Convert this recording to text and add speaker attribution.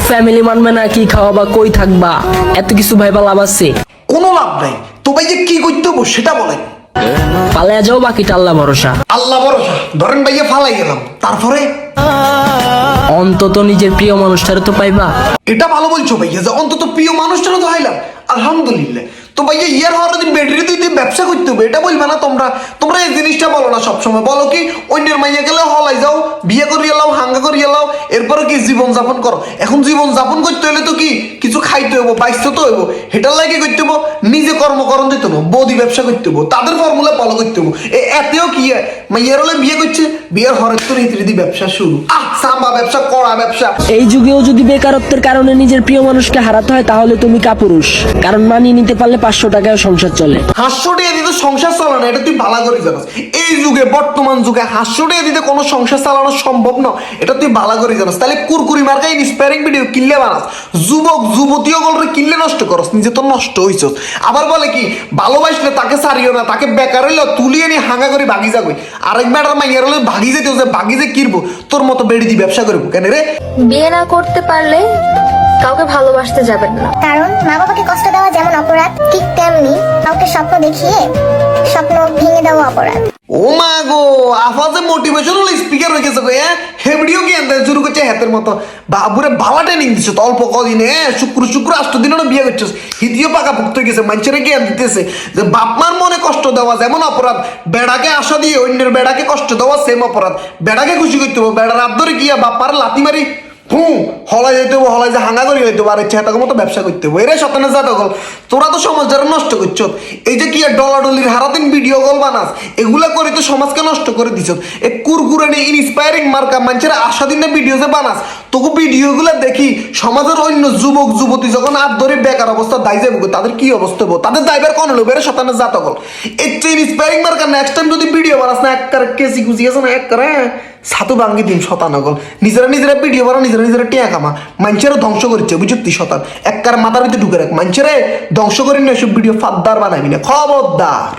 Speaker 1: Family মানবে না, কি খাওয়াবা, কই থাকবা, এত কিছু ভাইবা লাভ আছে?
Speaker 2: কোনো লাভ নাই। তো ভাই যে কি করতে হবো সেটা বলেন।
Speaker 1: পালায়া যাও, বাকিটা আল্লাহ ভরসা।
Speaker 2: আল্লাহ ভরসা। ধরেন ভাইয়া ফালাই গেলাম, তারপরে
Speaker 1: অন্তত নিজের প্রিয় মানুষটারে তো পাইবা।
Speaker 2: এটা ভালো বলছো ভাইয়া যে অন্তত প্রিয় মানুষটারও তো হাইলাম, আলহামদুলিল্লাহ। তো ভাইয়া ইয়ার হওয়ার দিন ব্যাটারি দিয়ে ব্যবসা করতে হবে, এটা বলবে না তোমরা? তোমরা এই জিনিসটা বলো না সবসময়, বলো কি অন্যের মাইয়া গেলে হলাই যাও, বিয়ে করিয়ে লাও, হাঙ্গা করিয়ে লাও, এরপরে কি জীবন যাপন করো। এখন জীবন যাপন করতে হলে তো কি কিছু খাইতে হবো, বাইসতে তো হইব, হেটার লাগে করতে হবো, নিজে কর্মকরণ দিতে হবো, বৌদি ব্যবসা করতে হবো, তাদের ফর্মুলা ফলো করতে হবো। এতেও কি মাইয়ার হলে বিয়ে করছে, বিয়ের হরের তো রীতি ব্যবসা শুরু, সাম্বা ব্যবসা, কড়া ব্যবসা।
Speaker 1: এই যুগেও যদি বেকারত্বের কারণে নিজের প্রিয় মানুষকে হারাতে হয় তাহলে তুমি কাপুরুষ, কারণ মানিয়ে নিতে পারলে 500 টাকায় সংসার চলে।
Speaker 2: 500 টাকা দিতে সংসার চালানো, এটা তুই ভালো করে জানাস। এই যুগে, বর্তমান যুগে 500 টাকা দিতে কোনো সংসার চালানো সম্ভব না, এটা তুই ভালো করে জানাস। তাহলে কুরকুরি মার্কা ইন্সপায়ারিং ভিডিও কিনলে বানাস, যুবক যুবতীও গলরে কিনলে নষ্ট করস, নিজে তো নষ্ট হইছস। আবার বলে কি ভালোবাসলে তাকে ছাড়িও না, তাকে বেকার হইলো তুলিয়ে নিয়ে হাঙ্গা করে ভাগি যাবে। আরেক বেটার মাইয়ার হলে ভাগি যেতে, যে ভাগি যে কিরবো, তোর মতো বেড়ি দিয়ে ব্যবসা করবো কেন রে?
Speaker 3: বিয়ে না করতে পারলে কাউকে ভালোবাসতে যাবেন না।
Speaker 4: কারণ মা বাবাকে কষ্ট দেওয়া যেমন অপরাধ, ঠিক তেমনি কাউকে স্বপ্ন দেখিয়ে স্বপ্ন ভেঙে দেওয়া অপরাধ।
Speaker 2: ও মা গো, আফাজে মোটিভেশনাল স্পিকার হয়ে গেছে গো। হে ভিডিও কি আনতে শুরু করছে হাতের মতো, বাবুরে ভালো ট্রেনিং দিচ্ছে তো অল্প কদিনে। শুক্র 8 দিন বিয়ে করছিস, হিতিও পাকা ভুক্ত হয়ে গেছে। মানুষের জ্ঞান দিতেছে যে বাপমার মনে কষ্ট দেওয়া যেমন অপরাধ, বেড়াকে আশা দিয়ে অন্যের বেড়াকে কষ্ট দেওয়া সেম অপরাধ। বেড়াকে খুশি করতে হবে, বেড়ার হাত ধরে গিয়া বাপার লাথি মারি হলাই যেতে হবো, হলাই যে হাঙ্গা করে যেতে হবো, আর ইচ্ছা মতো ব্যবসা করতে হবো। এরে শতানে যা দখল, তোরা তো সমাজ যারা নষ্ট করছ। এই যে কি ডলাডলির হারাদিন ভিডিও কল বানাস, এগুলা করে তো সমাজকে নষ্ট করে দিছ। এই কুরকুরানি ইন্সপায়ারিং মার্কা মানুষের আশা দিনে ভিডিও যে বানাস, তোকে ভিডিওগুলো দেখি সমাজের অন্য যুবক যুবতী যখন হাত ধরে বেকার অবস্থা দায় যাবো, তাদের কি অবস্থা হবো, তাদের দায়বার কোন হলো? বেড়ে শতানে যা দখল। এই ইন্সপায়ারিং মার্কা নেক্সট টাইম যদি ভিডিও বানাস না, এক করে কেসি কুচি আছে না, এক করে ছাতু ভাঙ্গি দিন শতানগল। নিজেরা ভিডিও বানা, নিজেরা টিয়া কামা, মানুষেরও ধ্বংস করছে বুঝতি শতান। এক কার মাথার ভিতরে ঢুকে রাখ, মানুষের ধ্বংস করি না, সব ভিডিও ফাদ্দার বানাবি না, খবরদার।